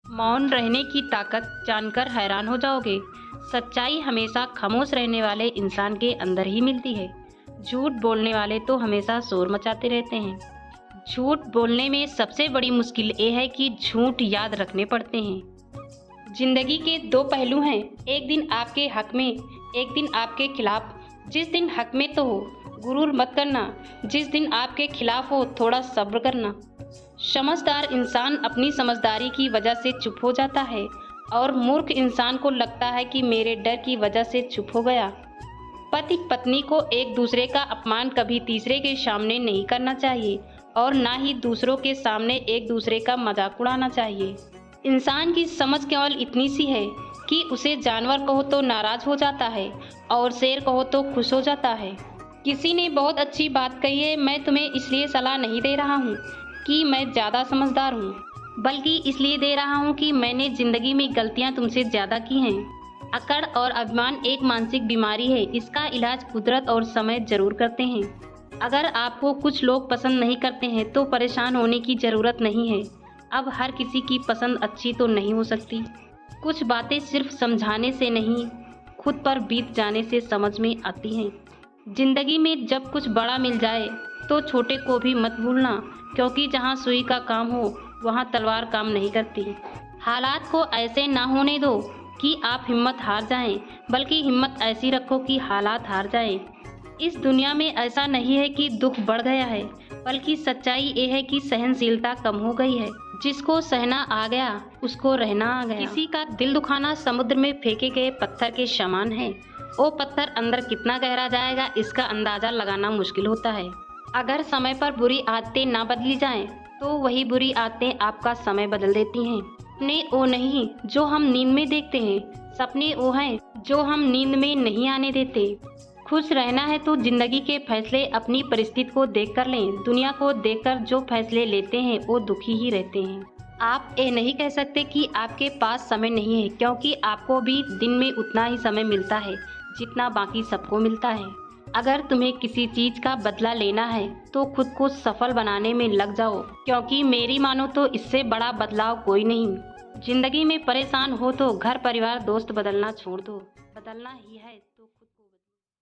मौन रहने की ताकत जानकर हैरान हो जाओगे। सच्चाई हमेशा खामोश रहने वाले इंसान के अंदर ही मिलती है। झूठ बोलने वाले तो हमेशा शोर मचाते रहते हैं। झूठ बोलने में सबसे बड़ी मुश्किल ये है कि झूठ याद रखने पड़ते हैं। जिंदगी के दो पहलू हैं, एक दिन आपके हक में, एक दिन आपके खिलाफ। जिस दिन हक में तो हो गुरूर मत करना, जिस दिन आपके खिलाफ हो थोड़ा सब्र करना। समझदार इंसान अपनी समझदारी की वजह से चुप हो जाता है और मूर्ख इंसान को लगता है कि मेरे डर की वजह से चुप हो गया। पति पत्नी को एक दूसरे का अपमान कभी तीसरे के सामने नहीं करना चाहिए और ना ही दूसरों के सामने एक दूसरे का मजाक उड़ाना चाहिए। इंसान की समझ केवल इतनी सी है कि उसे जानवर कहो तो नाराज हो जाता है और शेर कहो तो खुश हो जाता है। किसी ने बहुत अच्छी बात कही है, मैं तुम्हें इसलिए सलाह नहीं दे रहा हूँ कि मैं ज़्यादा समझदार हूँ, बल्कि इसलिए दे रहा हूँ कि मैंने ज़िंदगी में गलतियाँ तुमसे ज़्यादा की हैं। अकड़ और अभिमान एक मानसिक बीमारी है, इसका इलाज कुदरत और समय जरूर करते हैं। अगर आपको कुछ लोग पसंद नहीं करते हैं तो परेशान होने की ज़रूरत नहीं है। अब हर किसी की पसंद अच्छी तो नहीं हो सकती। कुछ बातें सिर्फ समझाने से नहीं, खुद पर बीत जाने से समझ में आती हैं। जिंदगी में जब कुछ बड़ा मिल जाए तो छोटे को भी मत भूलना, क्योंकि जहाँ सुई का काम हो वहाँ तलवार काम नहीं करती। हालात को ऐसे ना होने दो कि आप हिम्मत हार जाएं, बल्कि हिम्मत ऐसी रखो कि हालात हार जाएं। इस दुनिया में ऐसा नहीं है कि दुख बढ़ गया है, बल्कि सच्चाई ये है कि सहनशीलता कम हो गई है। जिसको सहना आ गया उसको रहना आ गया। किसी का दिल दुखाना समुद्र में फेंके गए पत्थर के समान है। वो पत्थर अंदर कितना गहरा जाएगा इसका अंदाजा लगाना मुश्किल होता है। अगर समय पर बुरी आदतें ना बदली जाएं, तो वही बुरी आदतें आपका समय बदल देती हैं। सपने वो नहीं जो हम नींद में देखते हैं, सपने वो हैं जो हम नींद में नहीं आने देते। खुश रहना है तो जिंदगी के फैसले अपनी परिस्थिति को देख कर लें। दुनिया को देखकर जो फैसले लेते हैं वो दुखी ही रहते हैं। आप ये नहीं कह सकते कि आपके पास समय नहीं है, क्योंकि आपको भी दिन में उतना ही समय मिलता है जितना बाकी सबको मिलता है। अगर तुम्हें किसी चीज का बदला लेना है तो खुद को सफल बनाने में लग जाओ, क्योंकि मेरी मानो तो इससे बड़ा बदलाव कोई नहीं। जिंदगी में परेशान हो तो घर परिवार दोस्त बदलना छोड़ दो, बदलना ही है।